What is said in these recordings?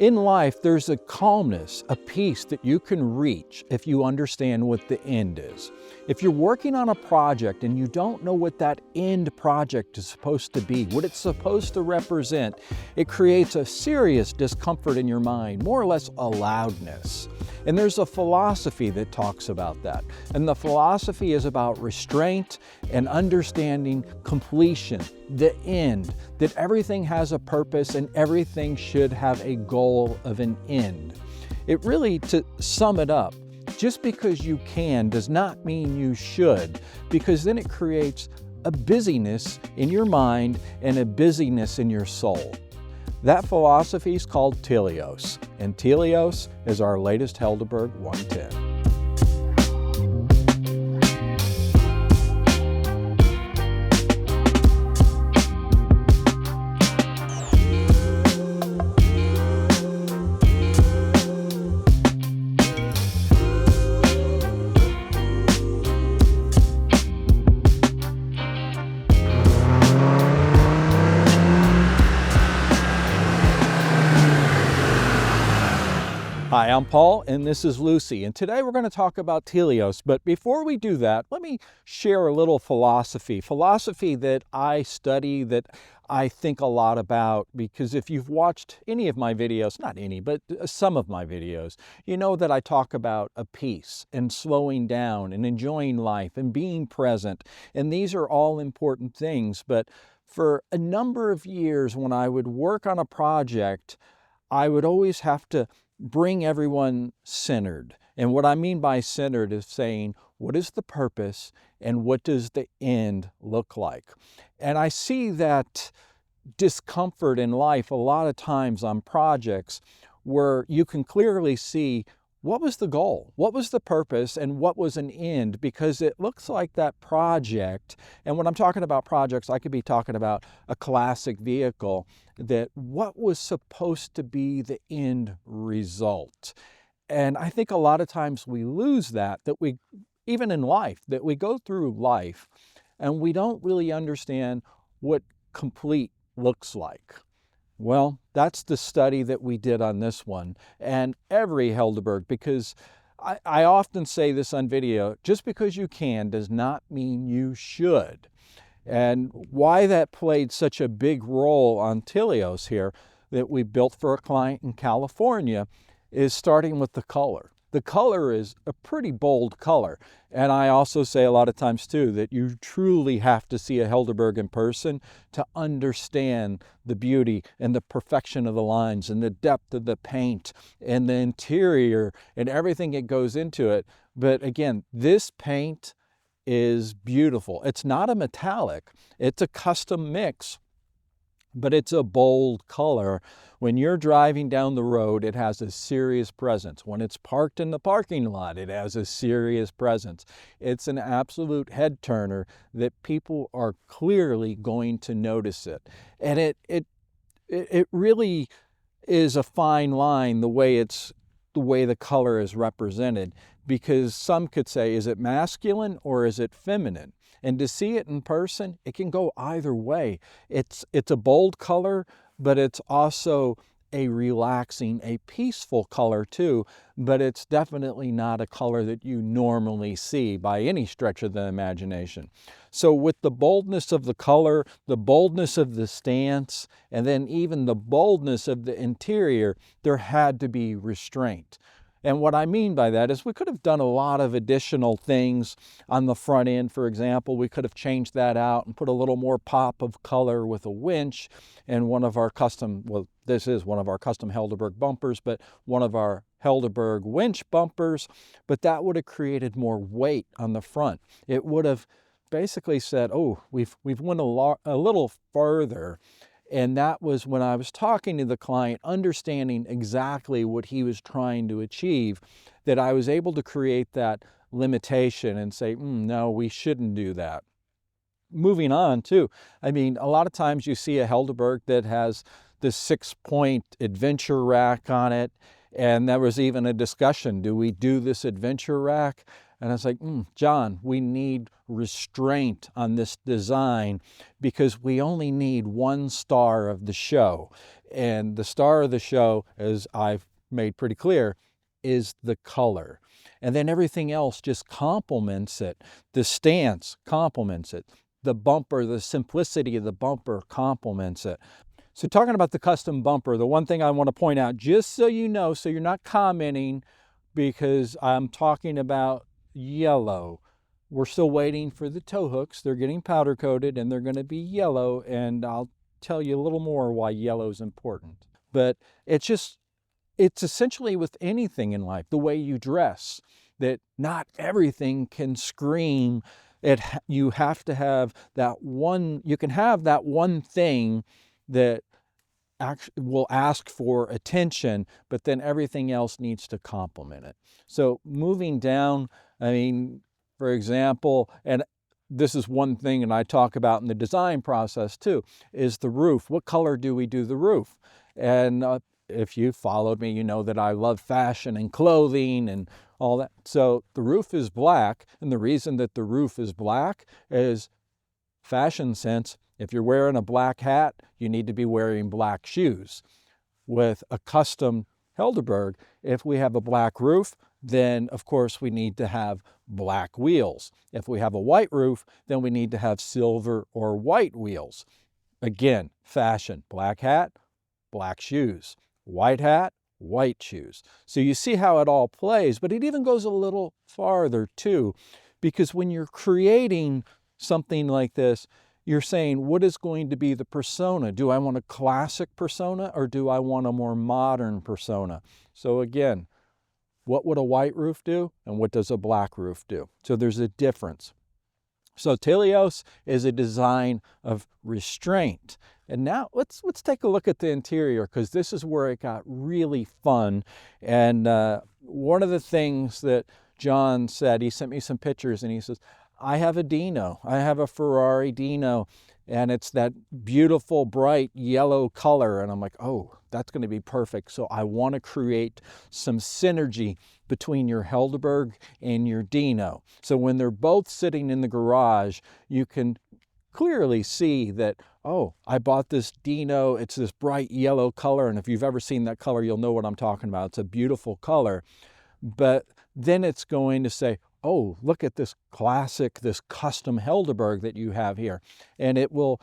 In life, there's a calmness, a peace that you can reach if you understand what the end is. If you're working on a project and you don't know what that end project is supposed to be, what it's supposed to represent, it creates a serious discomfort in your mind, more or less a loudness. And there's a philosophy that talks about that. And the philosophy is about restraint and understanding completion, the end, that everything has a purpose and everything should have a goal of an end. It really, to sum it up, just because you can does not mean you should, because then it creates a busyness in your mind and a busyness in your soul. That philosophy is called Telios, and Telios is our latest Helderburg 110. Hi, I'm Paul and this is Lucy, and today we're going to talk about Telios. But before we do that, let me share a little philosophy that I study, that I think a lot about, because if you've watched any of my videos, not any, but some of my videos, you know that I talk about a peace and slowing down and enjoying life and being present. And these are all important things. But for a number of years, when I would work on a project, I would always have to bring everyone centered. And what I mean by centered is saying, what is the purpose and what does the end look like? And I see that discomfort in life a lot of times on projects where you can clearly see what was the goal, what was the purpose, and what was an end, because it looks like that project, and when I'm talking about projects, I could be talking about a classic vehicle, that what was supposed to be the end result. And I think a lot of times we lose that we, even in life, that we go through life and we don't really understand what complete looks like. Well, that's the study that we did on this one, and every Helderburg, because I often say this on video, just because you can does not mean you should. And why that played such a big role on Telios here, that we built for a client in California, is starting with the color. The color is a pretty bold color. And I also say a lot of times too that you truly have to see a Helderburg in person to understand the beauty and the perfection of the lines and the depth of the paint and the interior and everything that goes into it. But again, this paint is beautiful. It's not a metallic, it's a custom mix, but it's a bold color. When you're driving down the road, it has a serious presence. When it's parked in the parking lot, it has a serious presence. It's an absolute head turner that people are clearly going to notice it. And it really is a fine line the way the color is represented, because some could say, is it masculine or is it feminine? And to see it in person, it can go either way. It's a bold color, but it's also a relaxing, a peaceful color too, but it's definitely not a color that you normally see by any stretch of the imagination. So with the boldness of the color, the boldness of the stance, and then even the boldness of the interior, there had to be restraint. And what I mean by that is we could have done a lot of additional things on the front end. For example, we could have changed that out and put a little more pop of color with a winch and one of our custom, well, this is one of our custom Helderburg bumpers, but one of our Helderburg winch bumpers, but that would have created more weight on the front. It would have basically said, oh, we've went a little further. And that was when I was talking to the client, understanding exactly what he was trying to achieve, that I was able to create that limitation and say, no, we shouldn't do that. Moving on too, I mean, a lot of times you see a Helderburg that has this 6-point adventure rack on it. And there was even a discussion, do we do this adventure rack? And I was like, John, we need restraint on this design because we only need one star of the show. And the star of the show, as I've made pretty clear, is the color. And then everything else just complements it. The stance complements it. The bumper, the simplicity of the bumper complements it. So talking about the custom bumper, the one thing I want to point out, just so you know, so you're not commenting because I'm talking about yellow. We're still waiting for the tow hooks. They're getting powder coated and they're going to be yellow, and I'll tell you a little more why yellow is important. But it's essentially with anything in life, the way you dress, that not everything can scream. You have to have that one, you can have that one thing that will ask for attention, but then everything else needs to complement it. So moving down, I mean, for example, and this is one thing and I talk about in the design process too, is the roof. What color do we do the roof? And if you followed me, you know that I love fashion and clothing and all that. So the roof is black, and the reason that the roof is black is fashion sense. If you're wearing a black hat, you need to be wearing black shoes. With a custom Helderburg, if we have a black roof, then of course we need to have black wheels. If we have a white roof, then we need to have silver or white wheels. Again, fashion, black hat, black shoes, white hat, white shoes. So you see how it all plays, but it even goes a little farther too, because when you're creating something like this, you're saying, what is going to be the persona? Do I want a classic persona or do I want a more modern persona? So again, what would a white roof do and what does a black roof do? So there's a difference. So Telios is a design of restraint. And now let's take a look at the interior, because this is where it got really fun. And one of the things that John said, he sent me some pictures and he says, I have a Dino. I have a Ferrari Dino, and it's that beautiful, bright yellow color. And I'm like, oh, that's going to be perfect. So I want to create some synergy between your Helderburg and your Dino. So when they're both sitting in the garage, you can clearly see that, oh, I bought this Dino. It's this bright yellow color. And if you've ever seen that color, you'll know what I'm talking about. It's a beautiful color. But then it's going to say, oh, look at this classic, this custom Helderburg that you have here. And it will,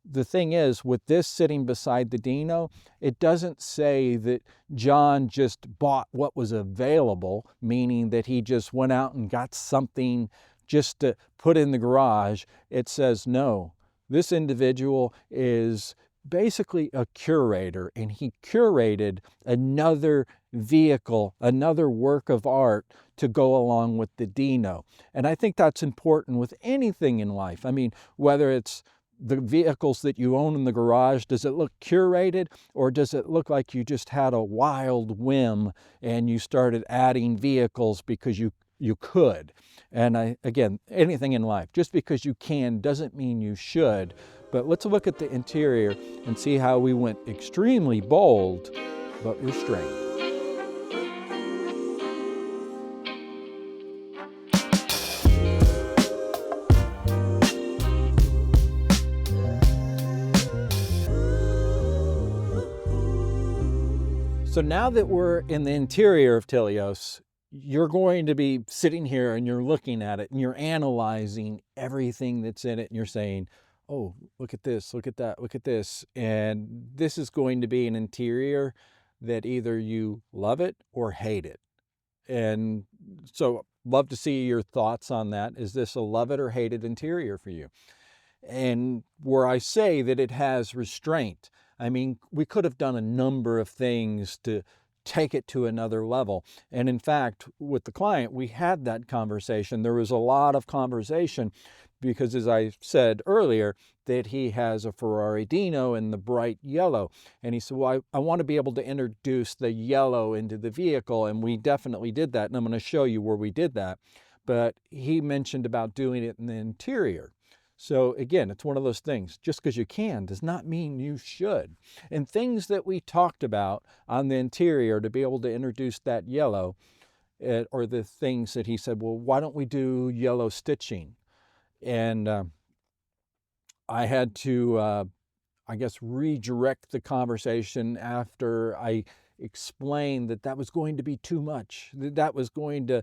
the thing is, with this sitting beside the Dino, it doesn't say that John just bought what was available, meaning that he just went out and got something just to put in the garage. It says, no, this individual is basically a curator, and he curated another vehicle, another work of art to go along with the Dino. And I think that's important with anything in life. I mean, whether it's the vehicles that you own in the garage, does it look curated, or does it look like you just had a wild whim and you started adding vehicles because you could? And again, anything in life, just because you can doesn't mean you should. But let's look at the interior and see how we went extremely bold, but restrained. So now that we're in the interior of Telios, you're going to be sitting here and you're looking at it and you're analyzing everything that's in it and you're saying, oh, look at this, look at that, look at this. And this is going to be an interior that either you love it or hate it. And so love to see your thoughts on that. Is this a love it or hate it interior for you? And where I say that it has restraint, I mean, we could have done a number of things to take it to another level. And in fact, with the client, we had that conversation. There was a lot of conversation because, as I said earlier, that he has a Ferrari Dino in the bright yellow. And he said, well, I want to be able to introduce the yellow into the vehicle. And we definitely did that. And I'm going to show you where we did that. But he mentioned about doing it in the interior. So again, it's one of those things, just because you can does not mean you should. And things that we talked about on the interior to be able to introduce that yellow, or the things that he said, well, why don't we do yellow stitching? And I had to I guess, redirect the conversation after I explained that that was going to be too much, that was going to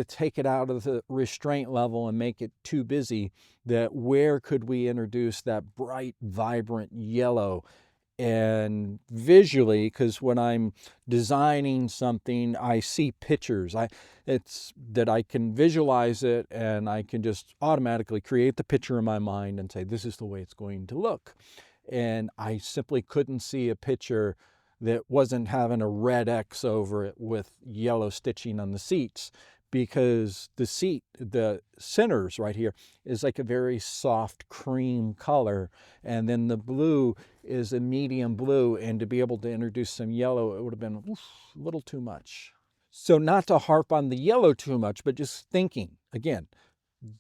take it out of the restraint level and make it too busy, that where could we introduce that bright, vibrant yellow. And visually, because when I'm designing something, I see pictures. It's that I can visualize it, and I can just automatically create the picture in my mind and say, this is the way it's going to look. And I simply couldn't see a picture that wasn't having a red X over it with yellow stitching on the seats, because the centers right here is like a very soft cream color, and then the blue is a medium blue, and to be able to introduce some yellow, it would have been a little too much. So not to harp on the yellow too much, but just thinking, again,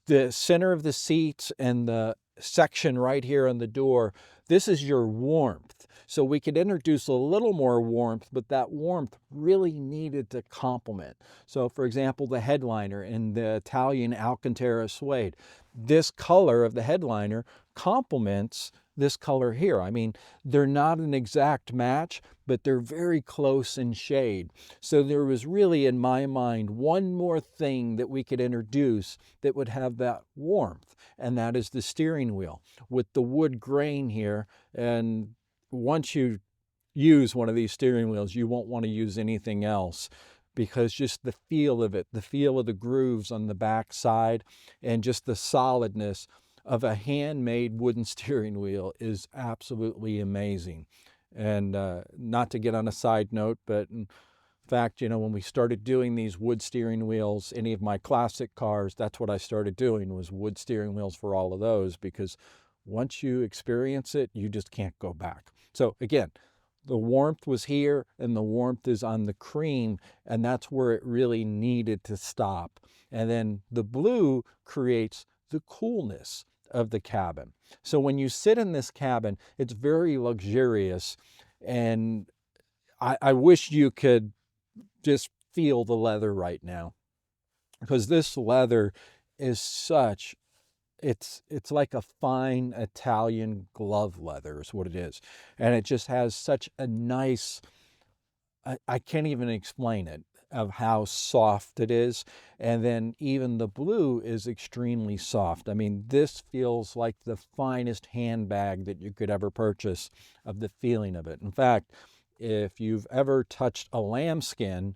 the center of the seats and the section right here on the door, this is your warmth. So we could introduce a little more warmth, but that warmth really needed to complement. So for example, the headliner in the Italian Alcantara suede, this color of the headliner complements this color here. I mean, they're not an exact match, but they're very close in shade. So there was really, in my mind, one more thing that we could introduce that would have that warmth, and that is the steering wheel with the wood grain here. And once you use one of these steering wheels, you won't want to use anything else, because just the feel of it, the feel of the grooves on the back side, and just the solidness of a handmade wooden steering wheel is absolutely amazing. And not to get on a side note, but in fact, when we started doing these wood steering wheels, any of my classic cars, that's what I started doing, was wood steering wheels for all of those, because once you experience it, you just can't go back. So again, the warmth was here, and the warmth is on the cream, and that's where it really needed to stop. And then the blue creates the coolness of the cabin. So when you sit in this cabin, it's very luxurious, and I wish you could just feel the leather right now, because this leather is it's like a fine Italian glove leather is what it is. And it just has such a nice, I can't even explain it, of how soft it is. And then even the blue is extremely soft. I mean, this feels like the finest handbag that you could ever purchase, of the feeling of it. In fact, if you've ever touched a lambskin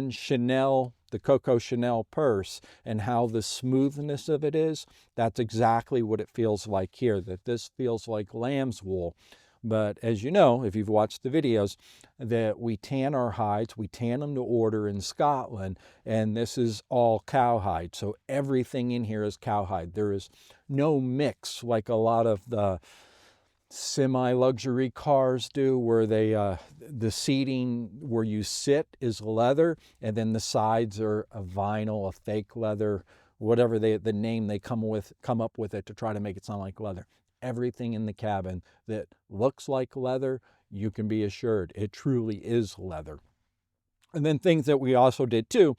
Chanel, the Coco Chanel purse, and how the smoothness of it is, that's exactly what it feels like here, that this feels like lamb's wool. But as you know, if you've watched the videos, that we tan our hides, we tan them to order in Scotland, and this is all cowhide. So everything in here is cowhide. There is no mix like a lot of the semi-luxury cars do, where the seating where you sit is leather, and then the sides are a vinyl, a fake leather, whatever the name they come up with it to try to make it sound like leather. Everything in the cabin that looks like leather, you can be assured it truly is leather. And then things that we also did too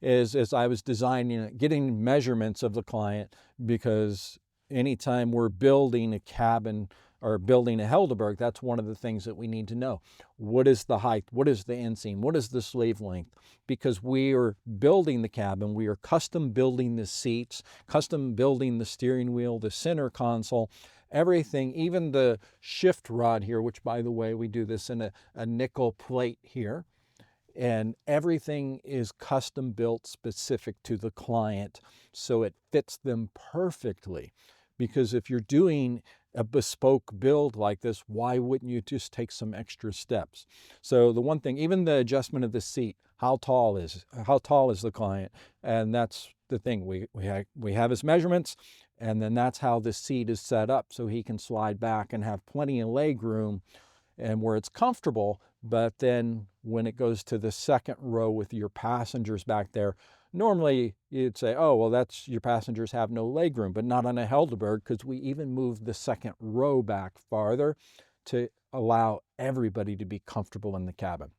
is, as I was designing it, getting measurements of the client, because anytime we're building a cabin or building a Helderburg, that's one of the things that we need to know. What is the height? What is the inseam? What is the sleeve length? Because we are building the cabin, we are custom building the seats, custom building the steering wheel, the center console, everything, even the shift rod here, which, by the way, we do this in a nickel plate here. And everything is custom built specific to the client, so it fits them perfectly. Because if you're doing a bespoke build like this, why wouldn't you just take some extra steps? So the one thing, even the adjustment of the seat, how tall is the client? And that's the thing, we have his measurements, and then that's how the seat is set up, so he can slide back and have plenty of leg room, and where it's comfortable. But then when it goes to the second row with your passengers back there, normally you'd say, oh, well, that's, your passengers have no leg room, but not on a Helderburg, because we even moved the second row back farther to allow everybody to be comfortable in the cabin.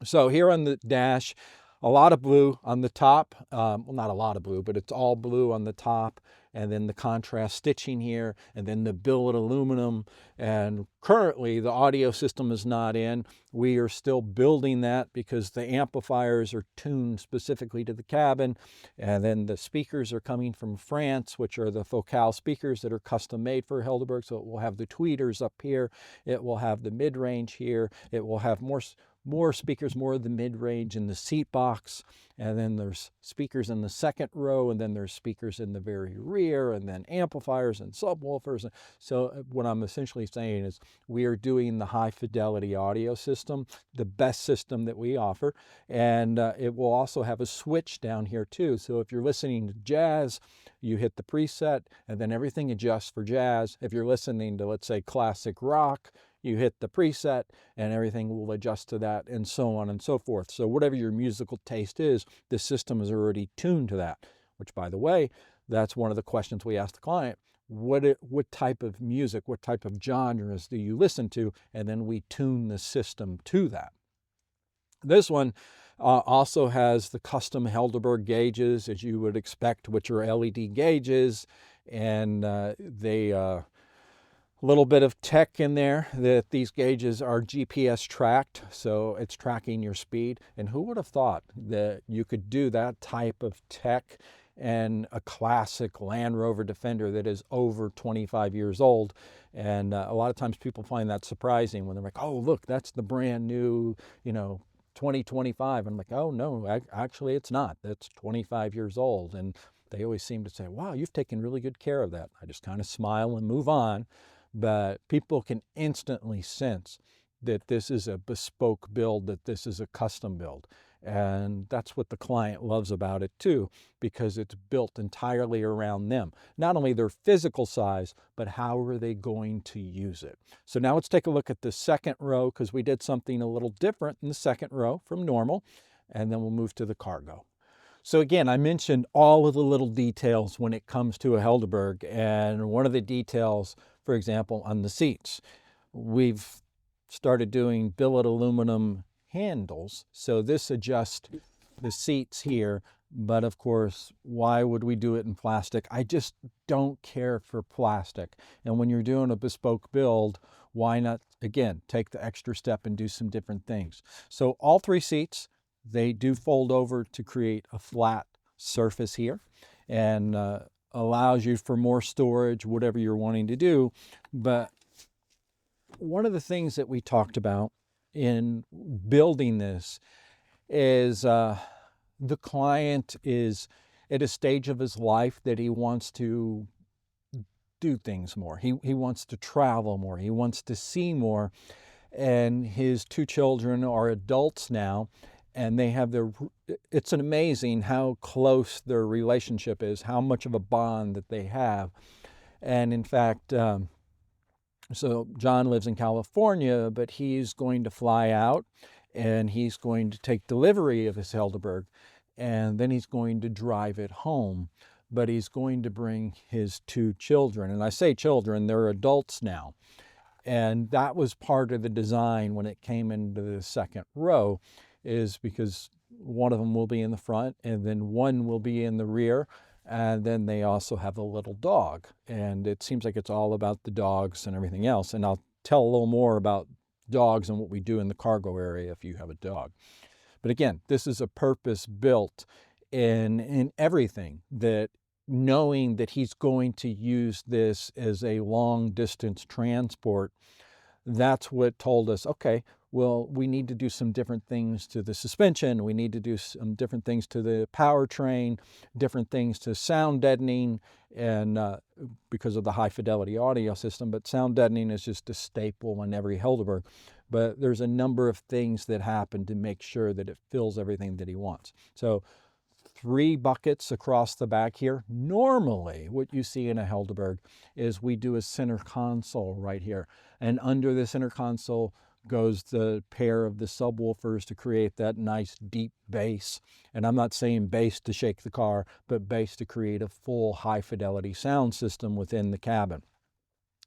So here on the dash, a lot of blue on the top. Well, not a lot of blue, but it's all blue on the top. And then the contrast stitching here, and then the billet aluminum. And currently the audio system is not in. We are still building that because the amplifiers are tuned specifically to the cabin. And then the speakers are coming from France, which are the Focal speakers that are custom made for Helderburg. So it will have the tweeters up here. It will have the mid-range here. It will have more speakers, more of the mid-range in the seat box, and then there's speakers in the second row, and then there's speakers in the very rear, and then amplifiers and subwoofers. So what I'm essentially saying is we are doing the high fidelity audio system, the best system that we offer, and it will also have a switch down here too. So if you're listening to jazz, you hit the preset, and then everything adjusts for jazz. If you're listening to, let's say, classic rock, you hit the preset and everything will adjust to that, and so on and so forth. So whatever your musical taste is, the system is already tuned to that, which, by the way, that's one of the questions we ask the client. What type of music, what type of genres do you listen to? And then we tune the system to that. This one also has the custom Helderburg gauges, as you would expect, which are LED gauges, and they a little bit of tech in there that these gauges are GPS tracked, so it's tracking your speed. And who would have thought that you could do that type of tech and a classic Land Rover Defender that is over 25 years old? And a lot of times people find that surprising when they're like, oh, look, that's the brand new, 2025. I'm like, oh, no, actually it's not. That's 25 years old. And they always seem to say, wow, you've taken really good care of that. I just kind of smile and move on. But people can instantly sense that this is a bespoke build, that this is a custom build. And that's what the client loves about it too, because it's built entirely around them. Not only their physical size, but how are they going to use it? So now let's take a look at the second row, because we did something a little different in the second row from normal, and then we'll move to the cargo. So again, I mentioned all of the little details when it comes to a Helderburg, and one of the details, for example, on the seats, we've started doing billet aluminum handles. So this adjusts the seats here, but of course, why would we do it in plastic? I just don't care for plastic. And when you're doing a bespoke build, why not, again, take the extra step and do some different things? So all three seats, they do fold over to create a flat surface here, and allows you for more storage, whatever you're wanting to do. But one of the things that we talked about in building this is the client is at a stage of his life that he wants to do things more. He wants to travel more. He wants to see more. And his two children are adults now, and they have it's amazing how close their relationship is, how much of a bond that they have. And in fact, so John lives in California, but he's going to fly out and he's going to take delivery of his Helderburg, and then he's going to drive it home. But he's going to bring his two children. And I say children, they're adults now. And that was part of the design when it came into the second row, is because one of them will be in the front and then one will be in the rear. And then they also have a little dog. And it seems like it's all about the dogs and everything else. And I'll tell a little more about dogs and what we do in the cargo area if you have a dog. But again, this is a purpose built in everything, that knowing that he's going to use this as a long distance transport, that's what told us, okay, well, we need to do some different things to the suspension. We need to do some different things to the powertrain, different things to sound deadening, and because of the high fidelity audio system. But sound deadening is just a staple in every Helderburg. But there's a number of things that happen to make sure that it fills everything that he wants. So 3 buckets across the back here. Normally, what you see in a Helderburg is we do a center console right here. And under the center console goes the pair of the subwoofers to create that nice deep bass. And I'm not saying bass to shake the car, but bass to create a full high fidelity sound system within the cabin.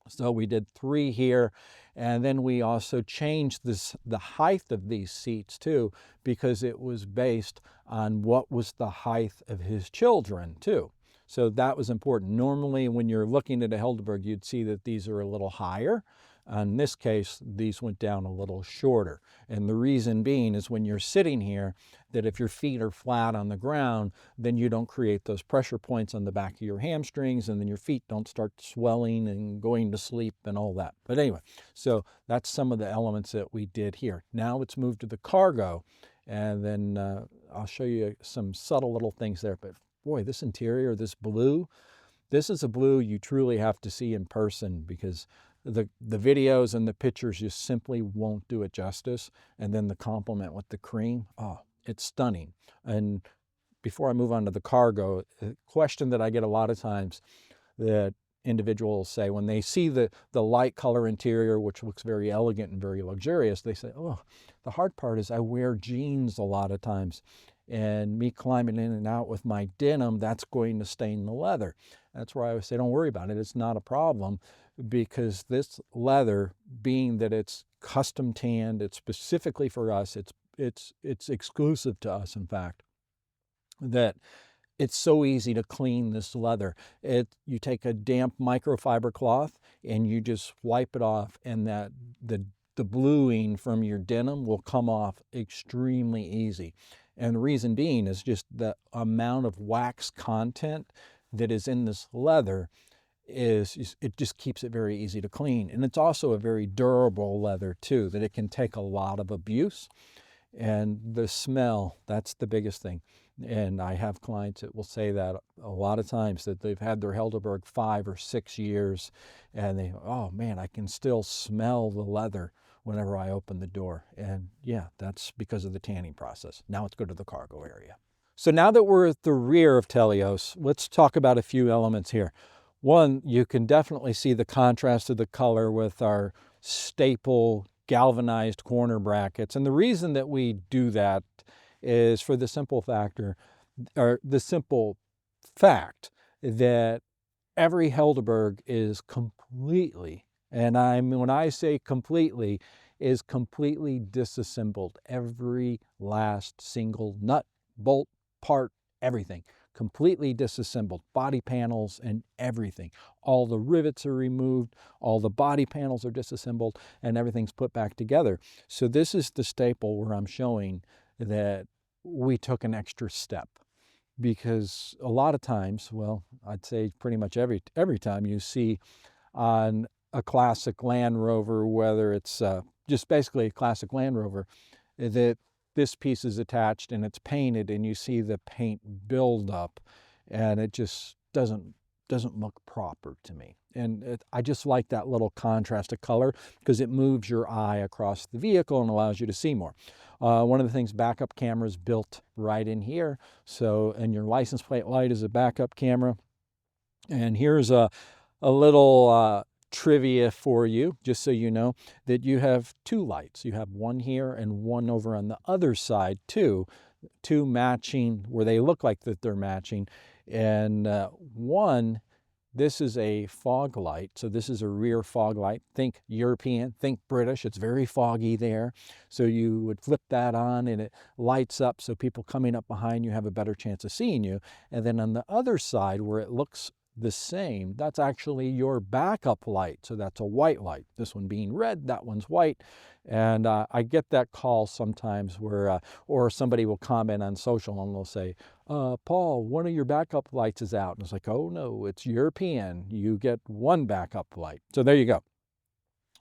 So we did 3 here, and then we also changed the height of these seats too, because it was based on what was the height of his children too. So that was important. Normally when you're looking at a Helderburg, you'd see that these are a little higher. In this case, these went down a little shorter. And the reason being is when you're sitting here, that if your feet are flat on the ground, then you don't create those pressure points on the back of your hamstrings, and then your feet don't start swelling and going to sleep and all that. But anyway, so that's some of the elements that we did here. Now let's move to the cargo, and then I'll show you some subtle little things there. But boy, this interior, this blue, this is a blue you truly have to see in person, because the videos and the pictures just simply won't do it justice. And then the complement with the cream, oh, it's stunning. And before I move on to the cargo, a question that I get a lot of times that individuals say when they see the light color interior, which looks very elegant and very luxurious, they say, oh, the hard part is I wear jeans a lot of times, and me climbing in and out with my denim, that's going to stain the leather. That's where I always say, don't worry about it. It's not a problem, because this leather, being that it's custom tanned, it's specifically for us, it's exclusive to us, in fact, that it's so easy to clean this leather. You take a damp microfiber cloth and you just wipe it off, and the bluing from your denim will come off extremely easy. And the reason being is just the amount of wax content that is in this leather it just keeps it very easy to clean. And it's also a very durable leather too, that it can take a lot of abuse. And the smell, that's the biggest thing. And I have clients that will say that a lot of times, that they've had their Helderburg 5 or 6 years, and they, oh man, I can still smell the leather whenever I open the door. And yeah, that's because of the tanning process. Now let's go to the cargo area. So now that we're at the rear of Telios, let's talk about a few elements here. One, you can definitely see the contrast of the color with our staple galvanized corner brackets. And the reason that we do that is for the simple fact that every Helderburg is completely, and when I say completely, is completely disassembled. Every last single nut, bolt, part, everything. Completely disassembled, body panels and everything. All the rivets are removed, all the body panels are disassembled, and everything's put back together. So this is the staple where I'm showing that we took an extra step, because a lot of times, well, I'd say pretty much every time you see on a classic Land Rover, whether it's just basically a classic Land Rover, that this piece is attached and it's painted, and you see the paint build up, and it just doesn't look proper to me. And I just like that little contrast of color, because it moves your eye across the vehicle and allows you to see more. One of the things, backup cameras built right in here. So, and your license plate light is a backup camera. And here's a little trivia for you, just so you know, that you have 2 lights. You have one here and one over on the other side too, 2 matching, where they look like that they're matching. And one, this is a fog light. So this is a rear fog light. Think European, think British. It's very foggy there. So you would flip that on and it lights up, so people coming up behind you have a better chance of seeing you. And then on the other side, where it looks the same, that's actually your backup light. So that's a white light. This one being red, that one's white. And I get that call sometimes where, or somebody will comment on social and they'll say, Paul, one of your backup lights is out. And it's like, oh no, it's European. You get one backup light. So there you go.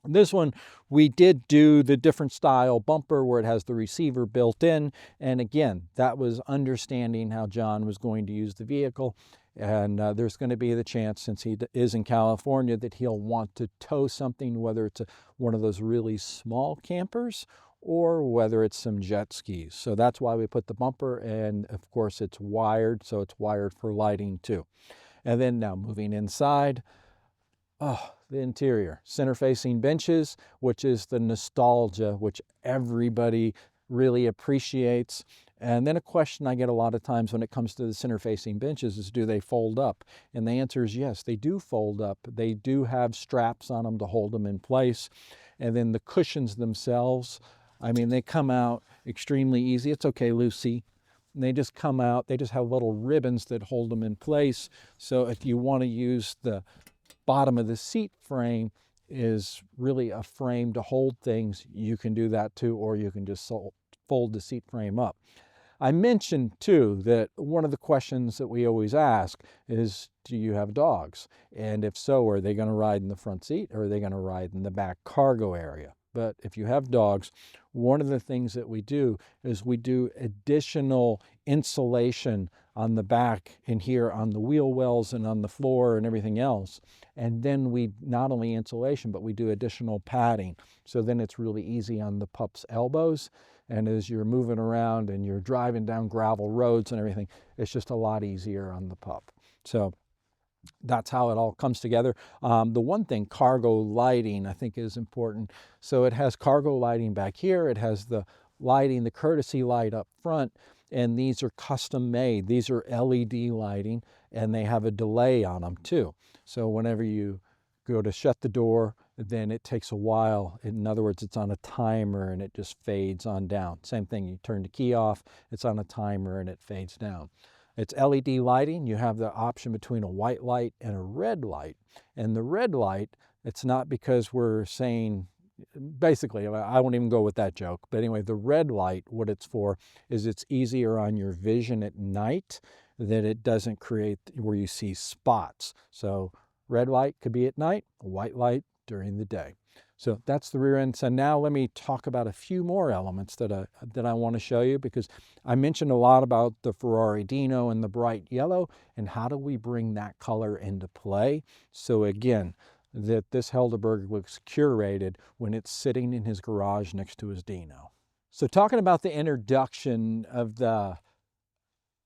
This one, we did do the different style bumper where it has the receiver built in. And again, that was understanding how John was going to use the vehicle. And there's going to be the chance, since he is in California, that he'll want to tow something, whether it's one of those really small campers or whether it's some jet skis. So that's why we put the bumper, and of course it's wired, so it's wired for lighting too. And then now moving inside, oh, the interior, center-facing benches, which is the nostalgia which everybody really appreciates. And then a question I get a lot of times when it comes to the center-facing benches is, do they fold up? And the answer is yes, they do fold up. They do have straps on them to hold them in place. And then the cushions themselves, I mean, they come out extremely easy. It's okay, Lucy. And they just come out. They just have little ribbons that hold them in place. So if you want to use the bottom of the seat frame is really a frame to hold things, you can do that too, or you can just fold the seat frame up. I mentioned too that one of the questions that we always ask is, do you have dogs? And if so, are they going to ride in the front seat or are they going to ride in the back cargo area? But if you have dogs, one of the things that we do is we do additional insulation on the back and here on the wheel wells and on the floor and everything else. And then we not only insulation, but we do additional padding. So then it's really easy on the pup's elbows. And as you're moving around and you're driving down gravel roads and everything, it's just a lot easier on the pup. So that's how it all comes together. The one thing, cargo lighting, I think is important. So it has cargo lighting back here. It has the lighting, the courtesy light up front, and these are custom made. These are LED lighting, and they have a delay on them too. So whenever you go to shut the door, then it takes a while. In other words, it's on a timer and it just fades on down. Same thing, you turn the key off, it's on a timer and it fades down. It's LED lighting. You have the option between a white light and a red light. And the red light, it's not because we're saying, basically, I won't even go with that joke. But anyway, the red light, what it's for is it's easier on your vision at night, that it doesn't create where you see spots. So red light could be at night, white light during the day. So that's the rear end. So now let me talk about a few more elements that I want to show you, because I mentioned a lot about the Ferrari Dino and the bright yellow, and how do we bring that color into play? So again, that this Helderburg looks curated when it's sitting in his garage next to his Dino. So talking about the introduction of the,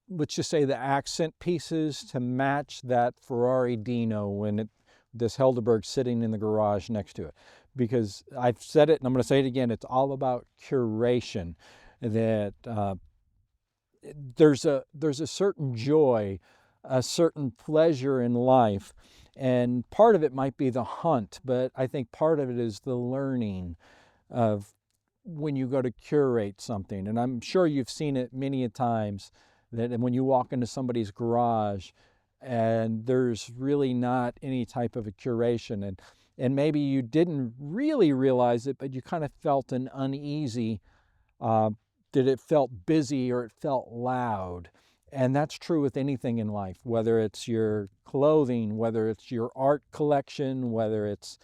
let's just say, the accent pieces to match that Ferrari Dino when this Helderburg sitting in the garage next to it. Because I've said it and I'm going to say it again, it's all about curation. That there's a certain joy, a certain pleasure in life, and part of it might be the hunt, but I think part of it is the learning of when you go to curate something. And I'm sure you've seen it many a times, that when you walk into somebody's garage and there's really not any type of a curation, and maybe you didn't really realize it, but you kind of felt an uneasy, that it felt busy or it felt loud. And that's true with anything in life, whether it's your clothing, whether it's your art collection, whether it's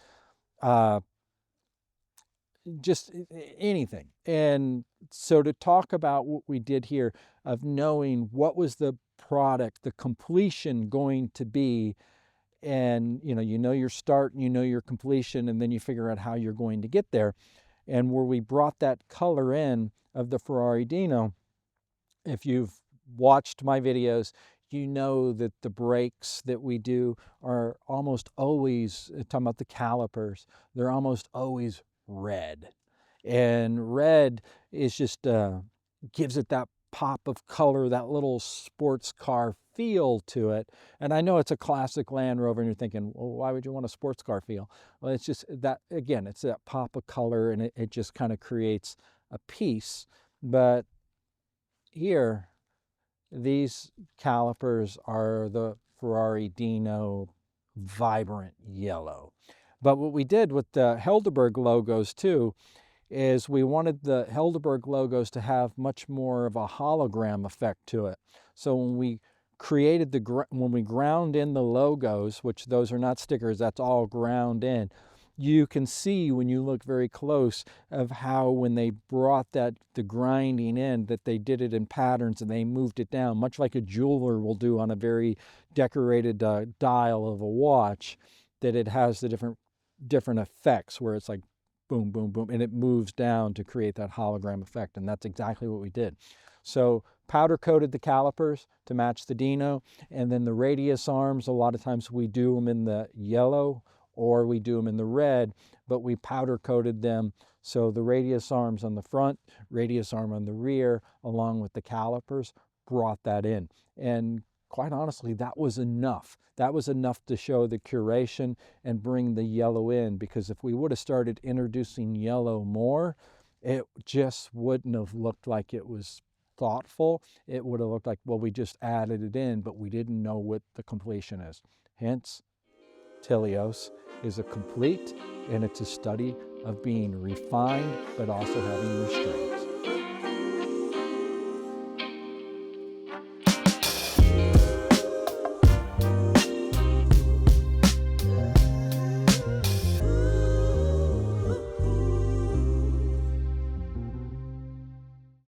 just anything. And so to talk about what we did here, of knowing what was the product, the completion going to be, and you know your start and you know your completion, and then you figure out how you're going to get there. And where we brought that color in of the Ferrari Dino, if you've watched my videos, you know that the brakes that we do are almost always, talking about the calipers, they're almost always red. And red is just gives it that pop of color, that little sports car feel to it. And I know it's a classic Land Rover, and you're thinking, well, why would you want a sports car feel? Well, it's just that, again, it's that pop of color, and it just kind of creates a piece. But here, these calipers are the Ferrari Dino vibrant yellow. But what we did with the Helderburg logos too, is we wanted the Helderburg logos to have much more of a hologram effect to it. So when we created when we ground in the logos, which those are not stickers, that's all ground in, you can see when you look very close of how when they brought the grinding in, that they did it in patterns and they moved it down, much like a jeweler will do on a very decorated dial of a watch, that it has the different effects where it's like boom, boom, boom, and it moves down to create that hologram effect. And that's exactly what we did. So powder coated the calipers to match the Dino, and then the radius arms, a lot of times we do them in the yellow or we do them in the red, but we powder coated them So the radius arms on the front, radius arm on the rear, along with the calipers, brought that in. And quite honestly, that was enough. That was enough to show the curation and bring the yellow in, because if we would have started introducing yellow more, it just wouldn't have looked like it was thoughtful. It would have looked like, well, we just added it in, but we didn't know what the completion is. Hence, Telios is a complete, and it's a study of being refined, but also having restraint.